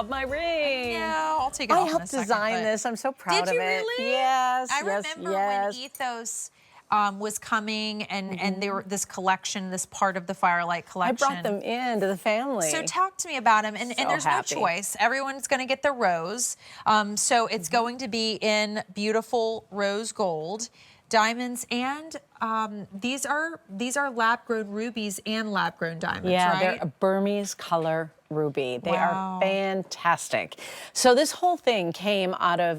love my ring. Yeah, I'll take it off in a helped second, design but- this. I'm so proud of it. Did you really? Yes, I yes, remember yes. when Ethos was coming and they were this collection, this part of the Firelight I collection. brought them into the family. So talk to me about them. And there's happy. no choice. Everyone's going to get the rose. So it's going to be in beautiful rose gold, diamonds, and these are lab-grown rubies and lab-grown diamonds, Yeah, right? they're a Burmese color ruby. They Wow. are fantastic. So this whole thing came out of,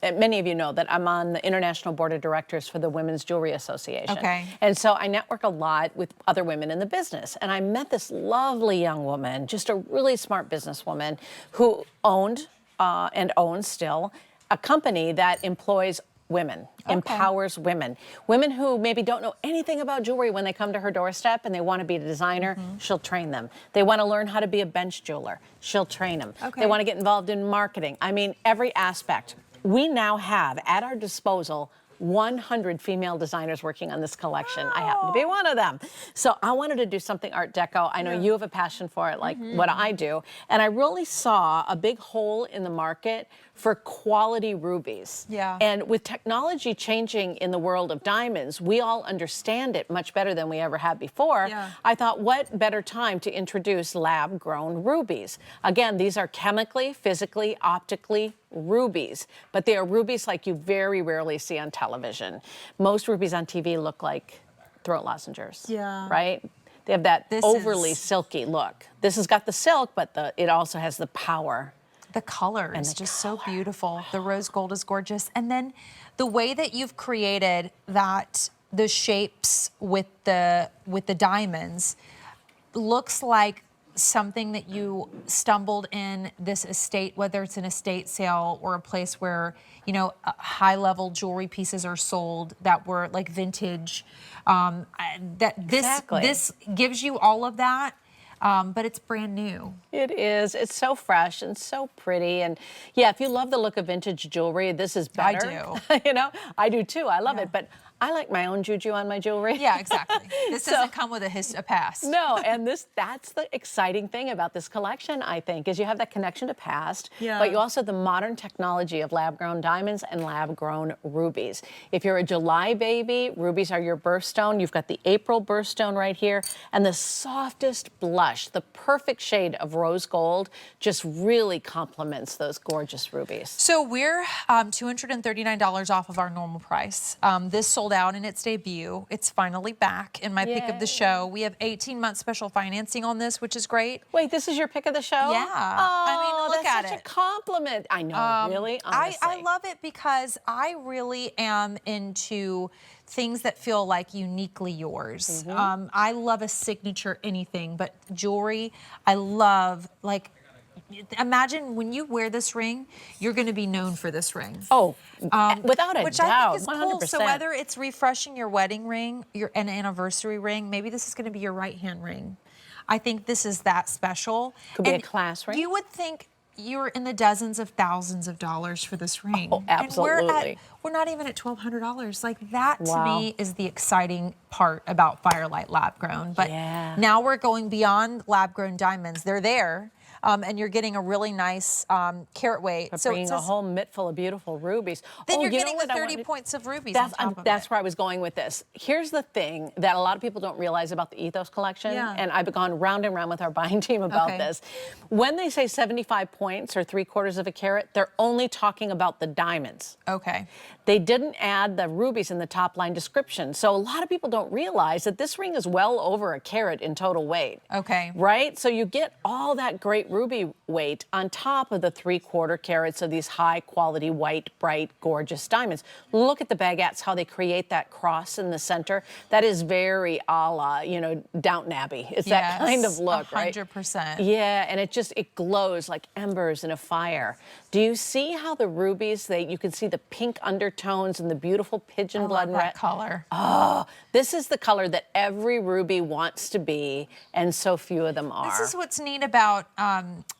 many of you know that I'm on the International Board of Directors for the Women's Jewelry Association. Okay. And so I network a lot with other women in the business. And I met this lovely young woman, just a really smart businesswoman who owned and owns still a company that employs women, empowers women. Women who maybe don't know anything about jewelry when they come to her doorstep and they want to be a designer, she'll train them. They want to learn how to be a bench jeweler, she'll train them. Okay. They want to get involved in marketing. I mean, every aspect. We now have at our disposal 100 female designers working on this collection. I happen to be one of them. So I wanted to do something Art Deco. I know you have a passion for it like what I do. And I really saw a big hole in the market for quality rubies. Yeah. And with technology changing in the world of diamonds, we all understand it much better than we ever have before. Yeah. I thought, what better time to introduce lab-grown rubies? Again, these are chemically, physically, optically rubies, but they are rubies like you very rarely see on television. Most rubies on TV look like throat lozenges, right? They have that overly silky look. This has got the silk, but it also has the power. The color is just so beautiful. The rose gold is gorgeous. And then the way that you've created that, the shapes with the diamonds, looks like something that you stumbled in this estate, whether it's an estate sale or a place where, you know, high-level jewelry pieces are sold that were like vintage. This gives you all of that. But it's brand new. It is. It's so fresh and so pretty. And yeah, if you love the look of vintage jewelry, this is better. I do. You know, I do too. I love it. But I like my own juju on my jewelry. Yeah, exactly. This doesn't come with a past. No, and that's the exciting thing about this collection, I think, is you have that connection to past, but you also have the modern technology of lab-grown diamonds and lab-grown rubies. If you're a July baby, rubies are your birthstone. You've got the April birthstone right here, and the softest blush, the perfect shade of rose gold, just really complements those gorgeous rubies. So we're $239 off of our normal price. This sold out in its debut. It's finally back in my pick of the show. We have 18-month special financing on this, which is great. Wait, this is your pick of the show? Yeah. Oh, I mean, look at it. That's such a compliment. I know, really, honestly. I love it because I really am into things that feel like uniquely yours. I love a signature anything, but jewelry, I love, like, imagine when you wear this ring, you're going to be known for this ring. Oh, without a which doubt, I think is 100%. cool. So whether it's refreshing your wedding ring, an anniversary ring, maybe this is going to be your right-hand ring. I think this is that special. Could be a class ring. You would think you're in the dozens of thousands of dollars for this ring. Oh, absolutely. And we're not even at $1,200. Like, that to me is the exciting part about Firelight Lab Grown. But now we're going beyond lab grown diamonds. They're there. And you're getting a really nice carat weight. So bringing a whole mitt full of beautiful rubies. Then you're getting the 30 points of rubies on top of it. That's where I was going with this. Here's the thing that a lot of people don't realize about the Ethos collection, and I've gone round and round with our buying team about this. When they say 75 points or 3/4 of a carat, they're only talking about the diamonds. Okay. They didn't add the rubies in the top line description. So a lot of people don't realize that this ring is well over a carat in total weight. Okay. Right? So you get all that great ruby weight on top of the 3/4 carats of these high quality, white, bright, gorgeous diamonds. Look at the baguettes, how they create that cross in the center. That is very a la, you know, Downton Abbey. It's that kind of look, right? 100%. Yeah, and it glows like embers in a fire. Do you see how the rubies, you can see the pink undertones and the beautiful pigeon blood red? That color. Oh, this is the color that every ruby wants to be, and so few of them are. This is what's neat about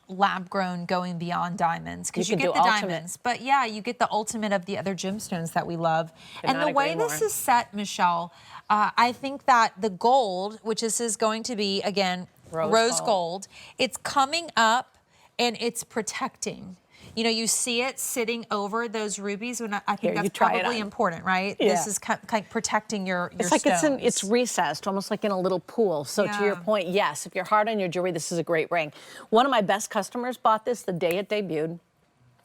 lab grown going beyond diamonds, because you get the diamonds, but yeah, you get the ultimate of the other gemstones that we love. And the way this is set, Michelle, I think that the gold, which this is going to be, again, rose gold, it's coming up and it's protecting. You know, you see it sitting over those rubies. When I think Here, that's probably important, right? Yeah. This is kind of protecting your It's like stones. it's recessed, almost like in a little pool. So to your point, yes, if you're hard on your jewelry, this is a great ring. One of my best customers bought this the day it debuted.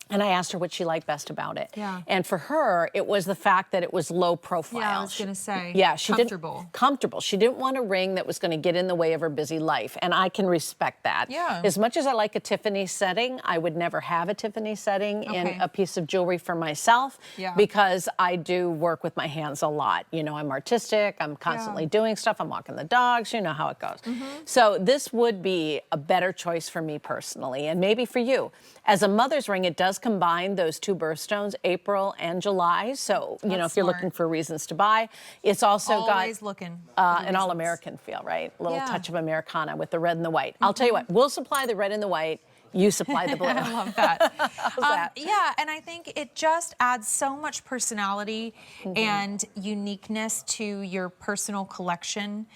And I asked her what she liked best about it. Yeah. And for her, it was the fact that it was low profile. Yeah, I was going to say. Yeah, she comfortable. Comfortable. She didn't want a ring that was going to get in the way of her busy life. And I can respect that. Yeah. As much as I like a Tiffany setting, I would never have a Tiffany setting in a piece of jewelry for myself because I do work with my hands a lot. You know, I'm artistic. I'm constantly doing stuff. I'm walking the dogs. You know how it goes. So this would be a better choice for me personally, and maybe for you. As a mother's ring, it does combine those two birthstones, April and July. So, you know, if you're looking for reasons to buy, it's also always got looking an all-American feel, right? A little touch of Americana with the red and the white. I'll tell you what, we'll supply the red and the white. You supply the blue. I love that. Yeah, and I think it just adds so much personality and uniqueness to your personal collection.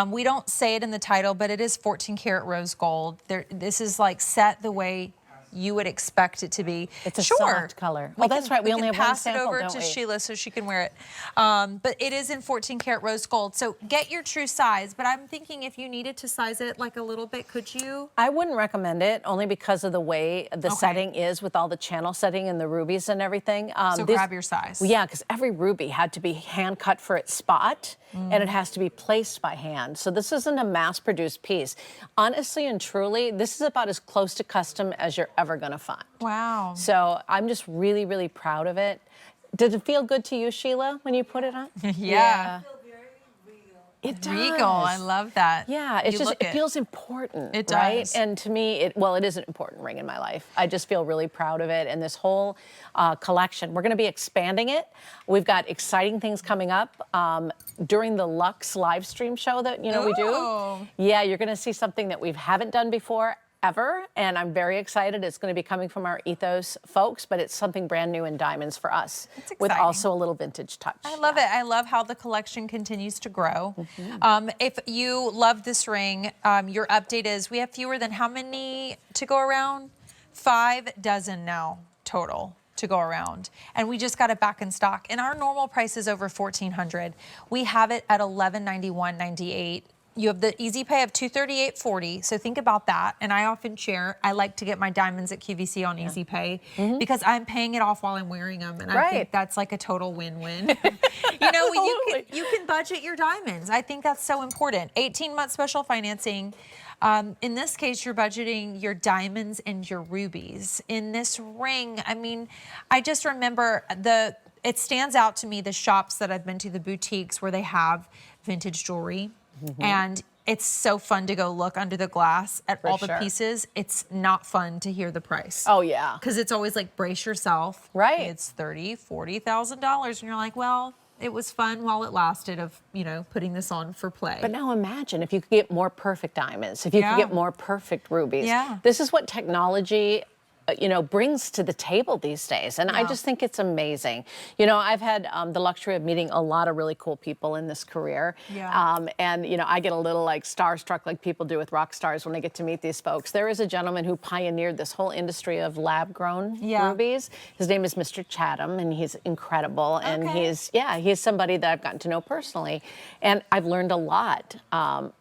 We don't say it in the title, but it is 14 karat rose gold. This is like set the way you would expect it to be. It's a soft color. Well, that's right. We only have one sample, pass it over to Sheila so she can wear it. But it is in 14 karat rose gold. So get your true size. But I'm thinking if you needed to size it like a little bit, could you? I wouldn't recommend it only because of the way the setting is with all the channel setting and the rubies and everything. So grab your size. Yeah, because every ruby had to be hand cut for its spot. And it has to be placed by hand. So this isn't a mass-produced piece. Honestly and truly, this is about as close to custom as you're ever going to find. Wow. So I'm just really, really proud of it. Did it feel good to you, Sheila, when you put it on? Yeah. It does. Regal, I love that. Yeah, it's just, it feels important. It right? does. And to me, it is an important ring in my life. I just feel really proud of it. And this whole collection, we're going to be expanding it. We've got exciting things coming up during the Luxe live stream show that, you know, we do. Yeah, you're going to see something that we haven't done before ever, and I'm very excited. It's going to be coming from our Ethos folks, but it's something brand new in diamonds for us, with also a little vintage touch. I love it. I love how the collection continues to grow. If you love this ring, your update is we have fewer than how many to go around? 5 dozen now total to go around, and we just got it back in stock. And our normal price is over $1,400. We have it at $1,191.98. You have the easy pay of $238.40, so think about that. And I often share, I like to get my diamonds at QVC on easy pay because I'm paying it off while I'm wearing them, and I think that's like a total win-win. You know, you can budget your diamonds. I think that's so important. 18-month special financing. In this case, you're budgeting your diamonds and your rubies. In this ring, I mean, I just remember it stands out to me, the shops that I've been to, the boutiques where they have vintage jewelry. And it's so fun to go look under the glass at all the pieces. It's not fun to hear the price. Oh, yeah. Because it's always like, brace yourself. Right. It's $30,000, $40,000. And you're like, well, it was fun while it lasted of, you know, putting this on for play. But now imagine if you could get more perfect diamonds, if you could get more perfect rubies. Yeah. This is what technology you know, brings to the table these days. And I just think it's amazing. You know, I've had the luxury of meeting a lot of really cool people in this career. And, you know, I get a little like starstruck like people do with rock stars when they get to meet these folks. There is a gentleman who pioneered this whole industry of lab-grown rubies. His name is Mr. Chatham, and he's incredible. And he's somebody that I've gotten to know personally. And I've learned a lot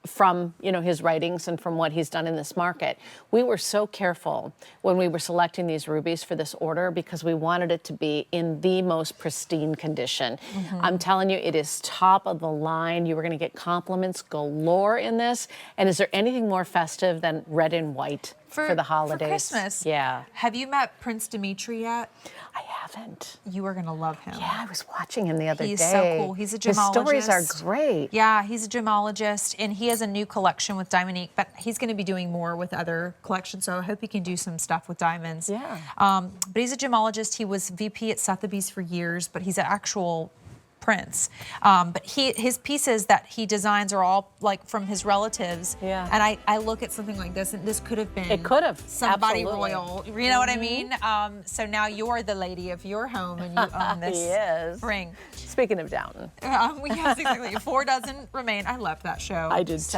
from, you know, his writings and from what he's done in this market. We were so careful when we were selecting these rubies for this order because we wanted it to be in the most pristine condition. I'm telling you, it is top of the line. You were going to get compliments galore in this. And is there anything more festive than red and white for the holidays? For Christmas. Yeah. Have you met Prince Dimitri yet? I haven't. You are going to love him. Yeah, I was watching him the other day. He's so cool. He's a gemologist. His stories are great. Yeah, he's a gemologist, and he has a new collection with Diamonique, but he's going to be doing more with other collections, so I hope he can do some stuff with diamonds. Yeah. But he's a gemologist. He was VP at Sotheby's for years, but he's an actual prince. But his pieces that he designs are all like from his relatives. Yeah. And I look at something like this, and this could have been. It could have. Somebody Absolutely. royal. You know what I mean? So now you're the lady of your home, and you own this ring. Speaking of Downton. Yes, exactly. 4 dozen remain. I loved that show. I did too.